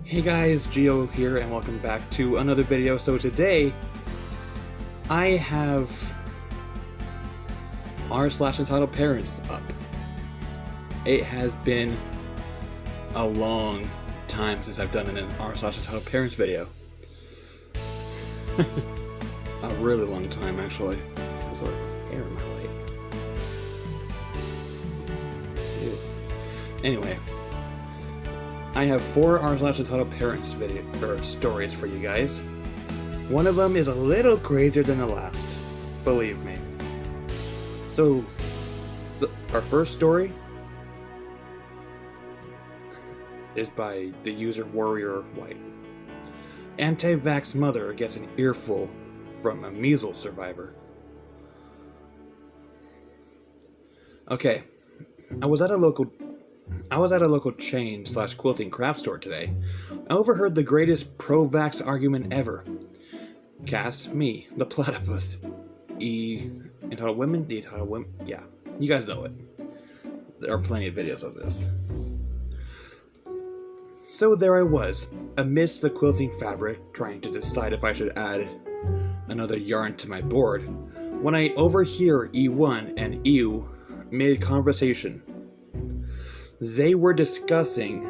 Hey guys, Geo here and welcome back to another video. So today, I have r/EntitledParents up. It has been a long time since I've done an r/EntitledParents video. A really long time actually. There's a hair in my light. Ew. Anyway. I have 4 r/EntitledParents stories for you guys. One of them is a little crazier than the last, believe me. So, our first story is by the user Warrior White. Anti-vax mother gets an earful from a measles survivor. Okay, I was at a local chain/quilting craft store today. I overheard the greatest pro-vax argument ever. Cass, me, the platypus. Entitled women? The entitled women? Yeah, you guys know it. There are plenty of videos of this. So there I was, amidst the quilting fabric, trying to decide if I should add another yarn to my board, when I overhear E1 and EU mid-conversation. They were discussing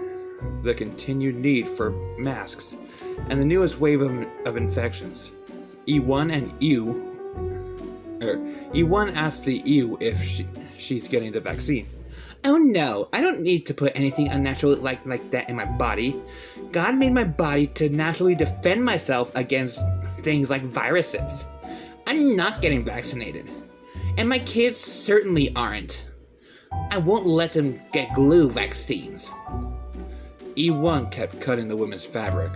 the continued need for masks and the newest wave of infections. E1 asked the EU if she's getting the vaccine. Oh no, I don't need to put anything unnatural like that in my body. God made my body to naturally defend myself against things like viruses. I'm not getting vaccinated. And my kids certainly aren't. I won't let them get glue vaccines. E1 kept cutting the women's fabric,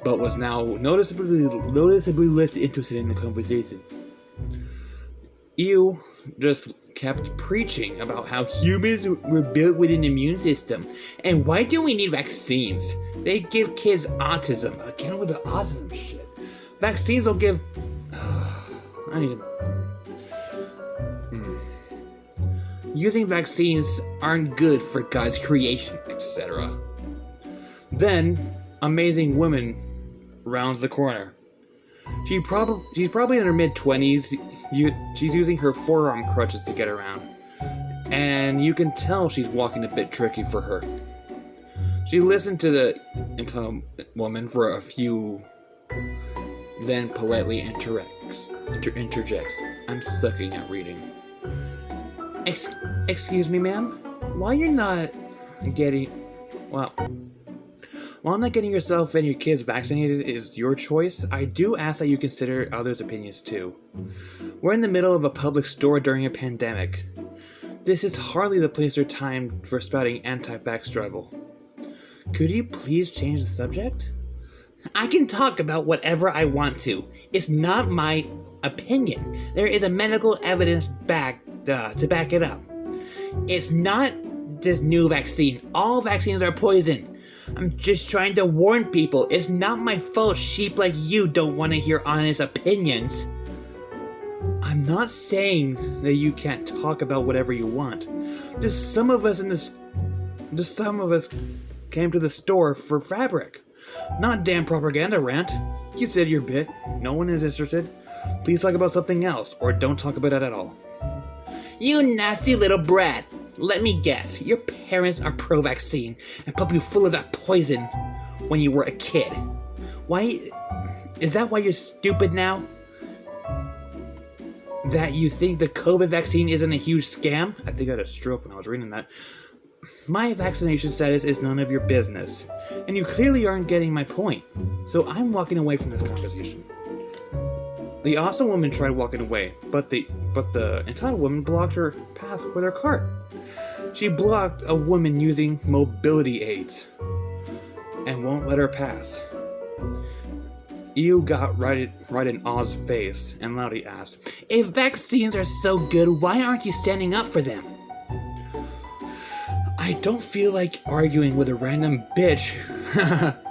but was now noticeably less interested in the conversation. EU just kept preaching about how humans were built with an immune system, and why do we need vaccines? They give kids autism. Again with the autism shit. Vaccines will give... I need to... Using vaccines aren't good for God's creation, etc. Then, amazing woman rounds the corner. She's probably in her mid-20s. She's using her forearm crutches to get around, and you can tell she's walking a bit tricky for her. She listened to the woman for a few, then politely interjects. I'm sucking at reading. Excuse me, ma'am? While not getting yourself and your kids vaccinated is your choice, I do ask that you consider others' opinions too. We're in the middle of a public store during a pandemic. This is hardly the place or time for spouting anti-vax drivel. Could you please change the subject? I can talk about whatever I want to. It's not my opinion. There is a medical evidence to back it up. It's not this new vaccine. All vaccines are poison. I'm just trying to warn people. It's not my fault sheep like you don't want to hear honest opinions. I'm not saying that you can't talk about whatever you want. Just some of us came to the store for fabric. Not damn propaganda rant. You said your bit. No one is interested. Please talk about something else, or don't talk about it at all. You nasty little brat! Let me guess, your parents are pro-vaccine and pumped you full of that poison when you were a kid. Why? Is that why you're stupid now? That you think the COVID vaccine isn't a huge scam? I think I had a stroke when I was reading that. My vaccination status is none of your business, and you clearly aren't getting my point, so I'm walking away from this conversation. The awesome woman tried walking away, but the entitled woman blocked her path with her cart. She blocked a woman using mobility aids and won't let her pass. EU got right in Oz's face and loudly asked, "If vaccines are so good, why aren't you standing up for them?" I don't feel like arguing with a random bitch,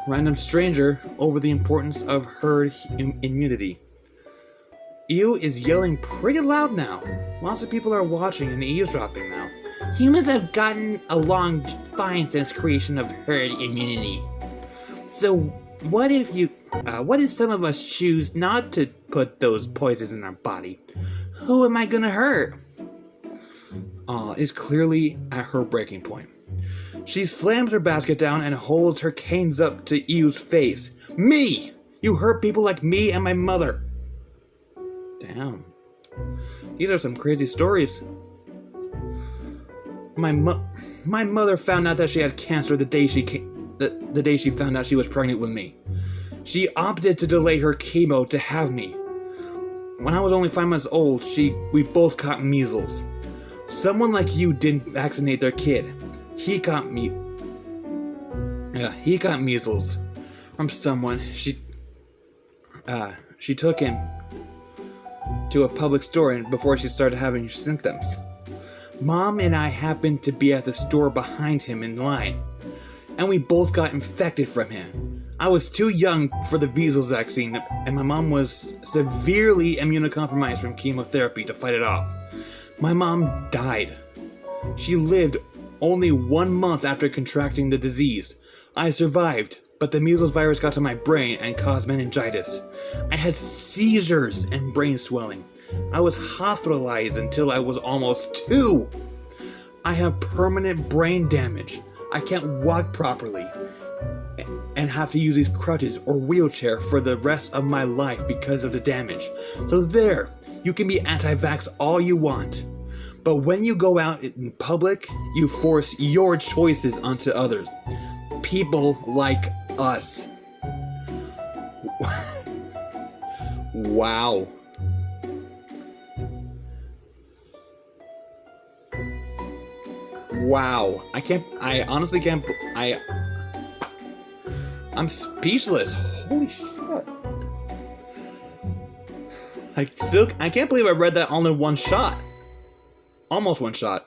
random stranger, over the importance of herd immunity. EU is yelling pretty loud now. Lots of people are watching and eavesdropping now. Humans have gotten along fine since creation of herd immunity. So, what if some of us choose not to put those poisons in our body? Who am I gonna hurt? Is clearly at her breaking point. She slams her basket down and holds her canes up to Ewe's face. Me! You hurt people like me and my mother. Damn. These are some crazy stories. My mother found out that she had cancer the day she found out she was pregnant with me. She opted to delay her chemo to have me. When I was only 5 months old, we both caught measles. Someone like you didn't vaccinate their kid. He got measles from someone. She took him to a public store before she started having symptoms. Mom and I happened to be at the store behind him in line, and we both got infected from him. I was too young for the measles vaccine, and my mom was severely immunocompromised from chemotherapy to fight it off. My mom died. She lived only 1 month after contracting the disease. I survived, but the measles virus got to my brain and caused meningitis. I had seizures and brain swelling. I was hospitalized until I was almost 2. I have permanent brain damage. I can't walk properly and have to use these crutches or wheelchair for the rest of my life because of the damage. So there, you can be anti-vax all you want. But when you go out in public, you force your choices onto others. People like us. Wow. Wow. I honestly can't, I'm speechless. Holy shit. I can't believe I read that all in one shot. Almost one shot.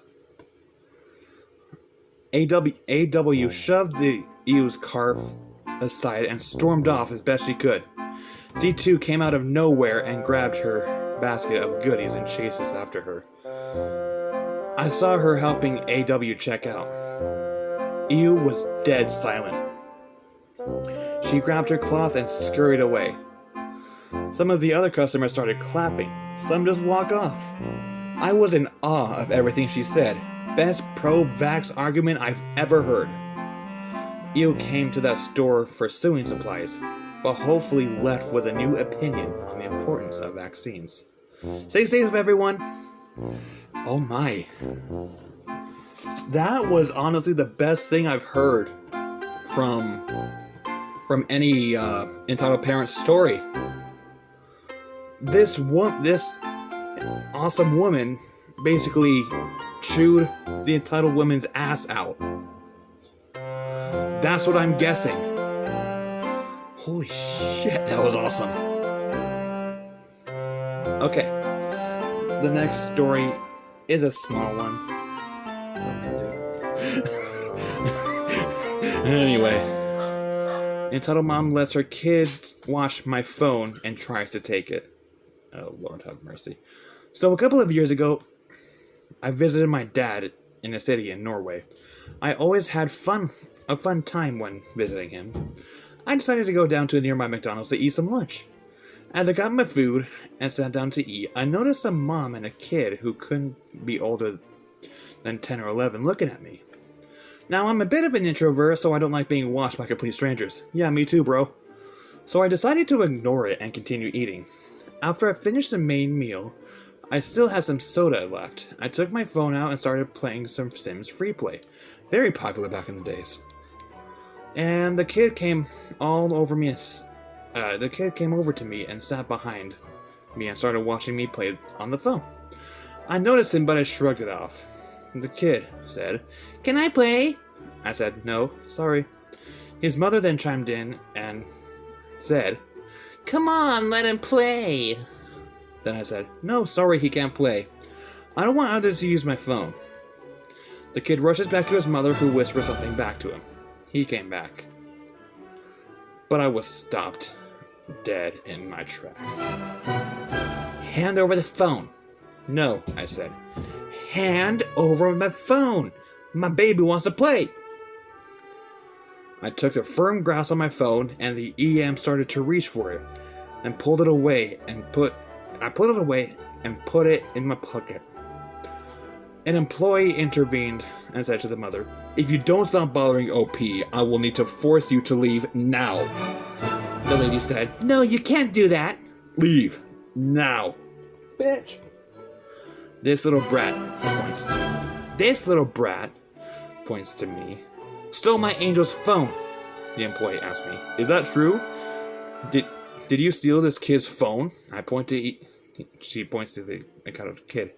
AW shoved the Ewe's car aside and stormed off as best she could. C2 came out of nowhere and grabbed her basket of goodies and chased us after her. I saw her helping AW check out. Ewe was dead silent. She grabbed her cloth and scurried away. Some of the other customers started clapping. Some just walked off. I was in awe of everything she said. Best pro-vax argument I've ever heard. Ewe came to that store for sewing supplies, but hopefully left with a new opinion on the importance of vaccines. Stay safe, everyone. Oh my. That was honestly the best thing I've heard from any entitled parent story. This awesome woman basically chewed the entitled woman's ass out. That's what I'm guessing. Holy shit, that was awesome. Okay, the next story is a small one. Anyway, entitled mom lets her kids watch my phone and tries to take it. Oh, Lord have mercy. So a couple of years ago, I visited my dad in a city in Norway. I always had a fun time when visiting him. I decided to go down to a nearby McDonald's to eat some lunch. As I got my food and sat down to eat, I noticed a mom and a kid who couldn't be older than 10 or 11 looking at me. Now, I'm a bit of an introvert, so I don't like being watched by complete strangers. Yeah, me too, bro. So I decided to ignore it and continue eating. After I finished the main meal, I still had some soda left. I took my phone out and started playing some Sims Freeplay. Very popular back in the days. And the kid came over to me and sat behind me and started watching me play on the phone. I noticed him, but I shrugged it off. The kid said, "Can I play?" I said, "No, sorry." His mother then chimed in and said, "Come on, let him play." Then I said, "No, sorry, he can't play. I don't want others to use my phone." The kid rushes back to his mother, who whispers something back to him. He came back. But I was stopped dead in my tracks. "Hand over the phone." "No," I said. "Hand over my phone. My baby wants to play." I took a firm grasp on my phone, and the EM started to reach for it, and pulled it away and put it in my pocket. An employee intervened and said to the mother, "If you don't stop bothering OP, I will need to force you to leave now." The lady said, "No, you can't do that." "Leave now, bitch." This little brat points to me. "Stole my angel's phone," the employee asked me. "Is that true? Did you steal this kid's phone?" She points to the kind of kid.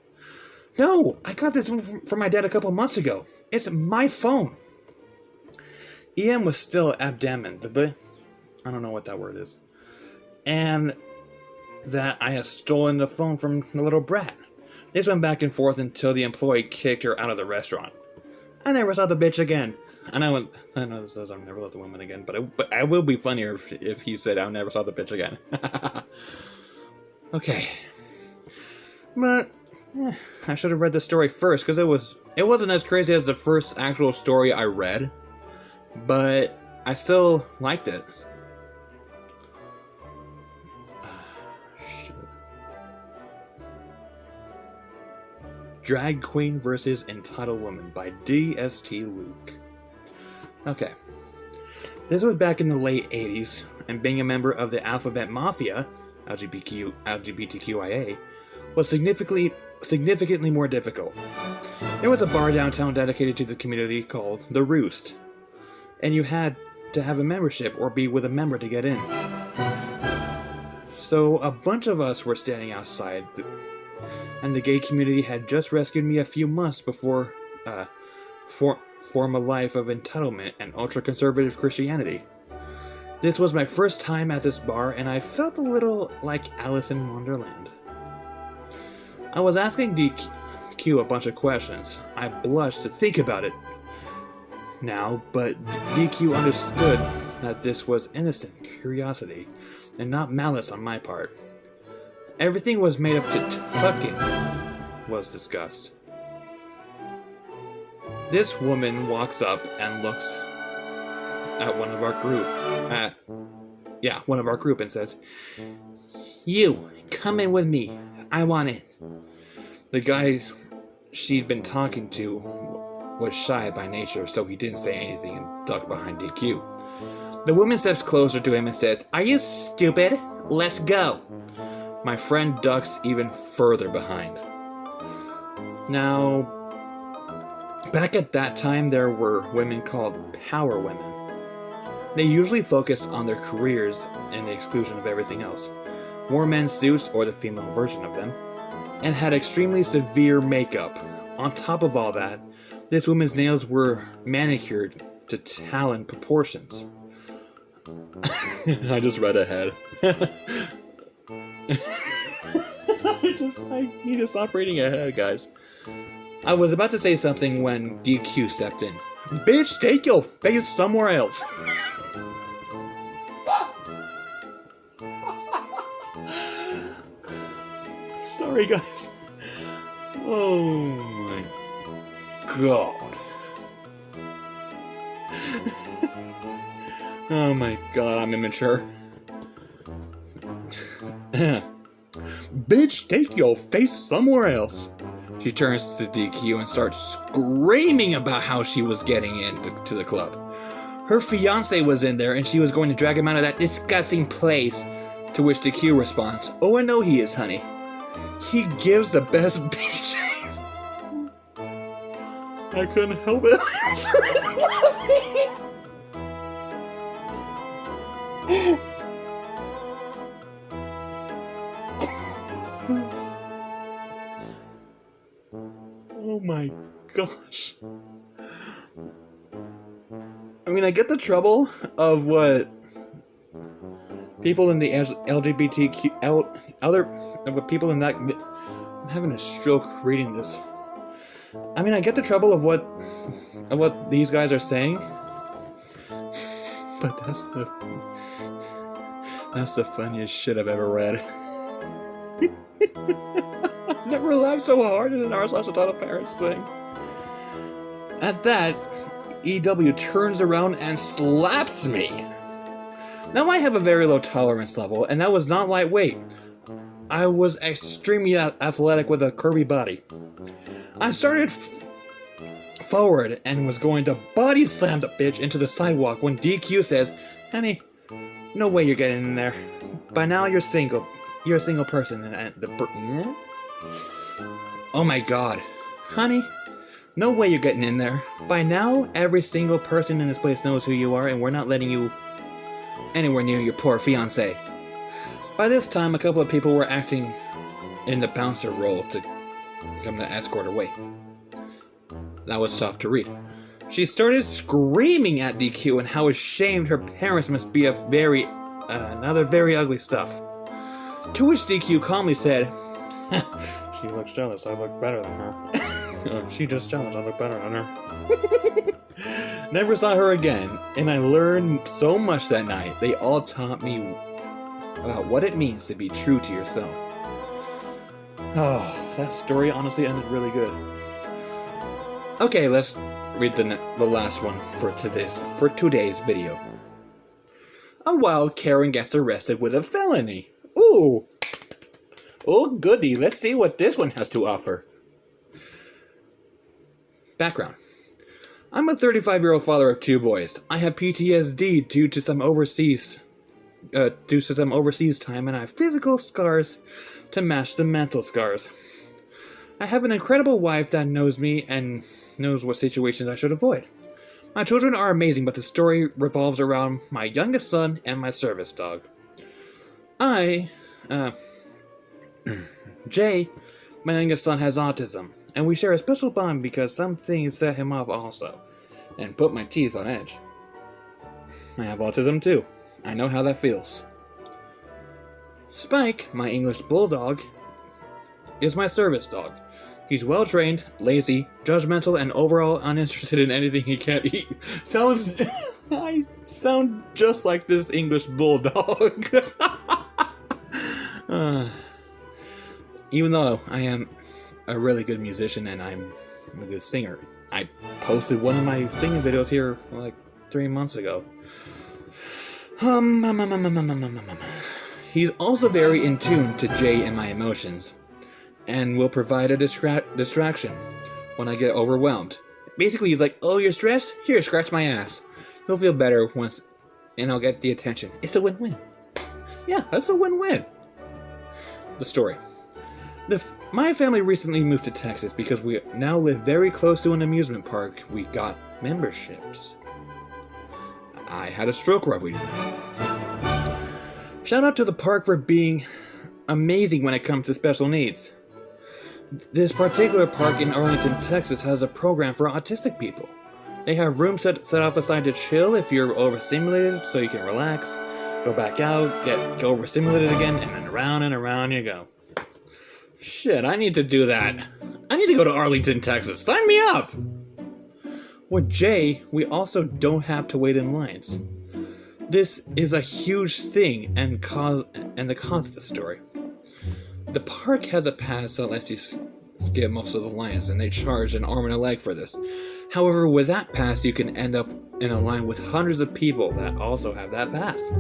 "No, I got this from my dad a couple months ago. It's my phone." EM was still adamant, but I don't know what that word is. And that I had stolen the phone from the little brat. This went back and forth until the employee kicked her out of the restaurant. I never saw the bitch again. And I know this says I've never loved the woman again, but it will be funnier if he said I never saw the bitch again. Okay. But I should have read the story first, because it wasn't as crazy as the first actual story I read, but I still liked it. Drag Queen vs. Entitled Woman by D.S.T. Luke. Okay. This was back in the late 80s, and being a member of the Alphabet Mafia, LGBTQIA, was significantly more difficult. There was a bar downtown dedicated to the community called The Roost, and you had to have a membership or be with a member to get in. So a bunch of us were standing outside, and the gay community had just rescued me a few months before form a life of entitlement and ultra-conservative Christianity. This was my first time at this bar, and I felt a little like Alice in Wonderland. I was asking DQ a bunch of questions. I blushed to think about it now, but DQ understood that this was innocent curiosity and not malice on my part. Everything was made up to tucking was discussed. This woman walks up and looks at one of our group and says, "You, come in with me. I want it." The guy she'd been talking to was shy by nature, so he didn't say anything and ducked behind DQ. The woman steps closer to him and says, "Are you stupid? Let's go." My friend ducks even further behind. Now, back at that time, there were women called power women. They usually focused on their careers and the exclusion of everything else, wore men's suits or the female version of them, and had extremely severe makeup. On top of all that, this woman's nails were manicured to talon proportions. I just read ahead. I need to stop reading ahead, guys. I was about to say something when DQ stepped in. "Bitch, take your face somewhere else." Sorry, guys. Oh my god. Oh my god, I'm immature. "Bitch, take your face somewhere else." She turns to DQ and starts screaming about how she was getting into the club. Her fiancé was in there and she was going to drag him out of that disgusting place. To which DQ responds, "Oh, I know he is, honey. He gives the best BJs." I couldn't help it. Oh my gosh. I mean, I get the trouble of what people in the LGBTQ, people in that. I'm having a stroke reading this. I mean, I get the trouble of what these guys are saying, but that's the funniest shit I've ever read. I've never laughed so hard in an r/entitled parents thing. At that, EW turns around and slaps me. Now I have a very low tolerance level, and that was not lightweight. I was extremely athletic with a curvy body. I started forward and was going to body slam the bitch into the sidewalk when DQ says, "Honey, no way you're getting in there. By now you're single. You're a single person." And oh my god. Honey, no way you're getting in there. By now, every single person in this place knows who you are, and we're not letting you anywhere near your poor fiancé. By this time, a couple of people were acting in the bouncer role to come to escort away. That was tough to read. She started screaming at DQ and how ashamed her parents must be of another very ugly stuff. To which DQ calmly said, "She looks jealous, I look better than her." "She just jealous, I look better than her." Never saw her again, and I learned so much that night. They all taught me about what it means to be true to yourself. Oh, that story honestly ended really good. Okay, let's read the last one for today's video. A wild Karen gets arrested with a felony. Ooh! Oh goody, let's see what this one has to offer. Background. I'm a 35-year-old father of 2 boys. I have PTSD due to some overseas time, and I have physical scars to match the mental scars. I have an incredible wife that knows me and knows what situations I should avoid. My children are amazing, but the story revolves around my youngest son and my service dog. Jay, my youngest son, has autism, and we share a special bond because some things set him off also, and put my teeth on edge. I have autism too. I know how that feels. Spike, my English bulldog, is my service dog. He's well-trained, lazy, judgmental, and overall uninterested in anything he can't eat. I sound just like this English bulldog. Even though I am a really good musician and I'm a good singer. I posted one of my singing videos here like 3 months ago. He's also very in tune to Jay and my emotions, and will provide a distraction when I get overwhelmed. Basically, he's like, "Oh, you're stressed? Here, scratch my ass. You'll feel better once, and I'll get the attention." It's a win-win. Yeah, that's a win-win. The story. My family recently moved to Texas because we now live very close to an amusement park. We got memberships. I had a stroke roughly. Shout out to the park for being amazing when it comes to special needs. This particular park in Arlington, Texas has a program for autistic people. They have rooms set off aside to chill if you're overstimulated, so you can relax, go back out, get overstimulated again, and then around and around you go. Shit, I need to do that. I need to go to Arlington, Texas. Sign me up! With Jay, we also don't have to wait in lines. This is a huge thing and the cause of the story. The park has a pass that lets you skip most of the lines, and they charge an arm and a leg for this. However, with that pass, you can end up in a line with hundreds of people that also have that pass.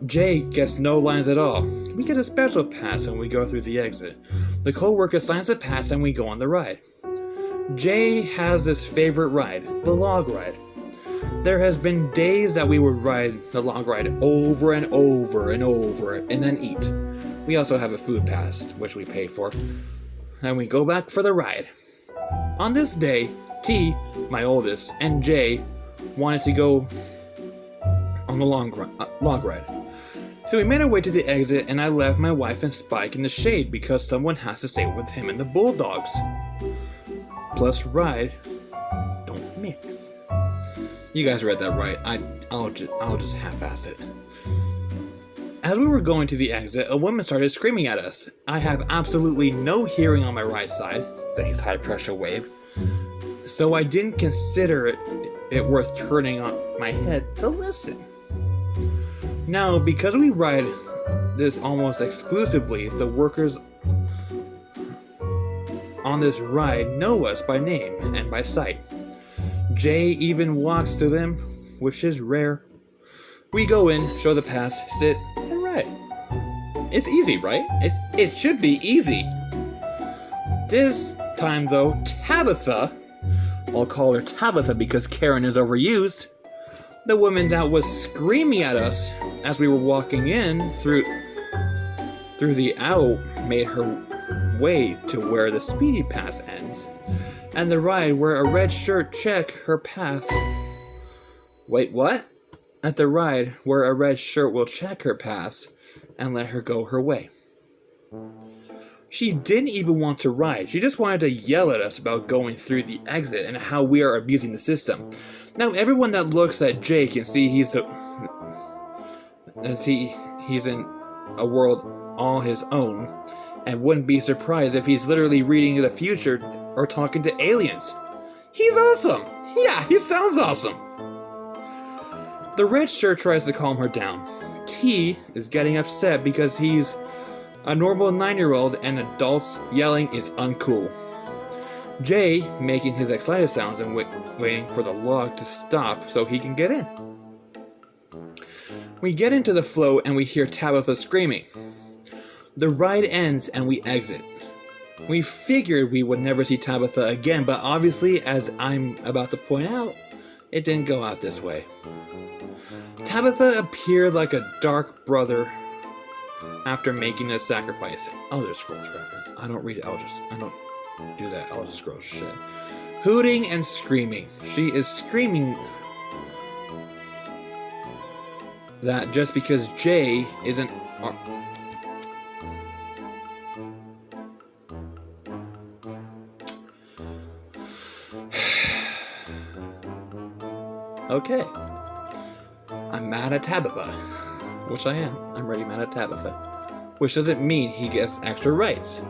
Jay gets no lines at all. We get a special pass and we go through the exit. The co-worker signs a pass and we go on the ride. Jay has this favorite ride, the log ride. There has been days that we would ride the log ride over and over and over and then eat. We also have a food pass, which we pay for, and we go back for the ride. On this day, T, my oldest, and Jay wanted to go on the log ride. So we made our way to the exit, and I left my wife and Spike in the shade because someone has to stay with him and the bulldogs. Plus ride don't mix. You guys read that right. I'll just half-ass it. As we were going to the exit, a woman started screaming at us. I have absolutely no hearing on my right side, thanks high pressure wave, so I didn't consider it worth turning on my head to listen. Now, because we ride this almost exclusively, the workers on this ride know us by name and by sight. Jay even walks to them, which is rare. We go in, show the pass, sit, and write. It's easy, right? It should be easy. This time, though, Tabitha, I'll call her Tabitha because Karen is overused, the woman that was screaming at us as we were walking in through the aisle, made her way to where the speedy pass ends, and the ride where a red shirt check her pass. Wait, what? At the ride where a red shirt will check her pass and let her go her way. She didn't even want to ride. She just wanted to yell at us about going through the exit and how we are abusing the system. Now everyone that looks at Jay can see he's in a world all his own, and wouldn't be surprised if he's literally reading the future or talking to aliens. He's awesome! Yeah, he sounds awesome! The red shirt tries to calm her down. T is getting upset because he's a normal 9-year-old and adults yelling is uncool. Jay making his excited sounds and waiting for the log to stop so he can get in. We get into the flow and we hear Tabitha screaming. The ride ends and we exit. We figured we would never see Tabitha again, but obviously, as I'm about to point out, it didn't go out this way. Tabitha appeared like a dark brother after making a sacrifice. Elder Scrolls reference. I don't do that Elder Scrolls shit. Hooting and screaming. She is screaming that just because Jay isn't... Okay. I'm mad at Tabitha. Which I am. I'm really mad at Tabitha. Which doesn't mean he gets extra rights.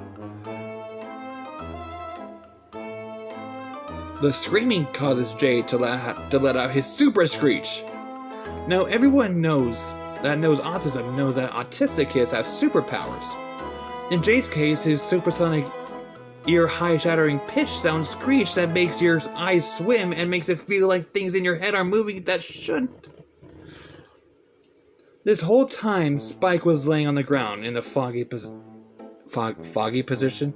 The screaming causes Jay to let out his super screech. Now everyone knows autism knows that autistic kids have superpowers. In Jay's case, his supersonic ear-high shattering pitch sound screech that makes your eyes swim and makes it feel like things in your head are moving that shouldn't. This whole time, Spike was laying on the ground in a froggy position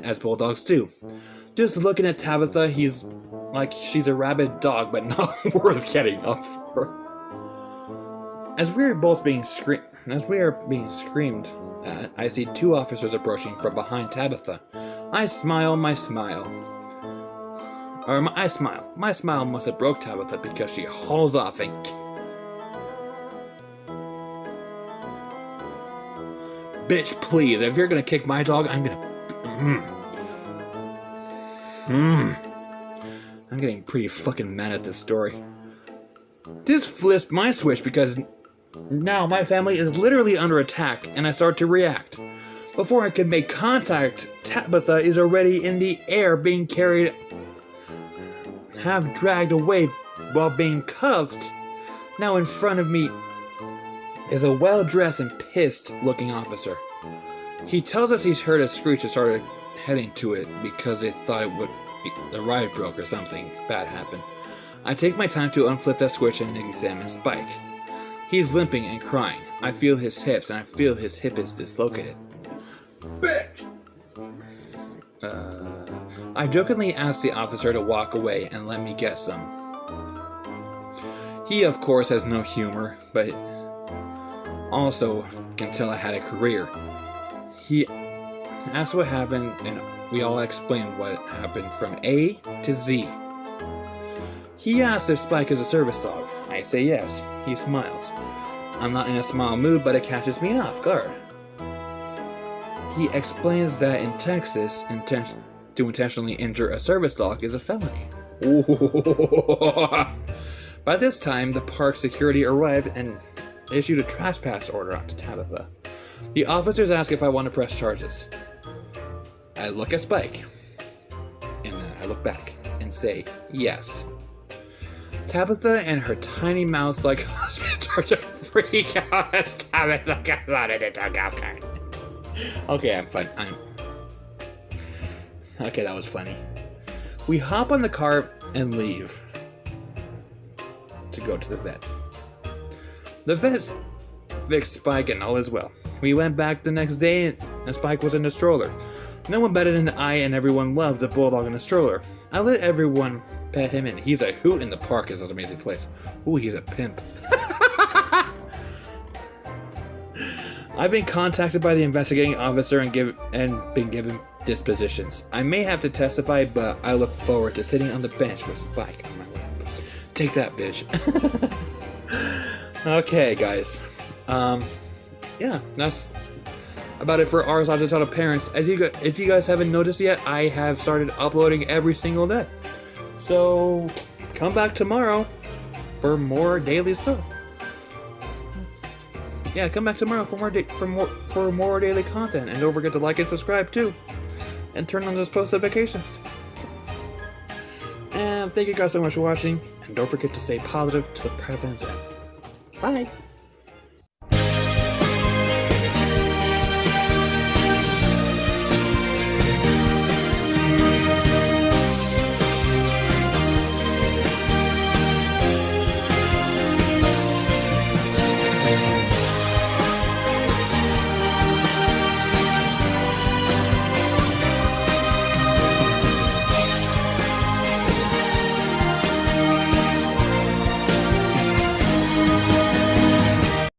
as bulldogs do. Just looking at Tabitha, he's like she's a rabid dog, but not worth getting up for. As we are being screamed at, I see 2 officers approaching from behind Tabitha. I smile. My smile must have broke Tabitha because she hauls off and... Bitch, please, if you're gonna kick my dog, I'm gonna... I'm getting pretty fucking mad at this story. This flipped my switch because now my family is literally under attack and I start to react. Before I can make contact, Tabitha is already in the air being carried, half dragged away while being cuffed. Now in front of me is a well-dressed and pissed-looking officer. He tells us he's heard a screech and started heading to it because they thought the ride broke or something bad happened. I take my time to unflip that switch and examine Spike. He's limping and crying. I feel his hips and I feel his hip is dislocated. Bitch! I jokingly ask the officer to walk away and let me get some. He of course has no humor, but also can tell I had a career. He asked what happened and we all explained what happened from A to Z. He asks if Spike is a service dog. I say yes. He smiles. I'm not in a smile mood, but it catches me off guard. He explains that in Texas, to intentionally injure a service dog is a felony. By this time, the park security arrived and issued a trespass order onto Tabitha. The officers ask if I want to press charges. I look at Spike, and then I look back and say yes. Tabitha and her tiny mouse-like husband start to freak out as Tabitha gets out of the dugout car. Okay, I'm fine. Okay, that was funny. We hop on the car and leave to go to the vet. The vet fixed Spike and all is well. We went back the next day and Spike was in the stroller. No one better than I, and everyone loved the bulldog in the stroller. I let everyone pet him in. He's a hoot in the park. Is an amazing place. Ooh, he's a pimp. I've been contacted by the investigating officer and been given dispositions. I may have to testify, but I look forward to sitting on the bench with Spike on my lap. Take that, bitch. Okay, guys. Yeah, that's about it for our Entitled Parents. If you guys haven't noticed yet, I have started uploading every single day. So come back tomorrow for more daily stuff. Yeah, come back tomorrow for more daily content, and don't forget to like and subscribe too, and turn on those post notifications. And thank you guys so much for watching, and don't forget to stay positive to the prevalence end. Bye.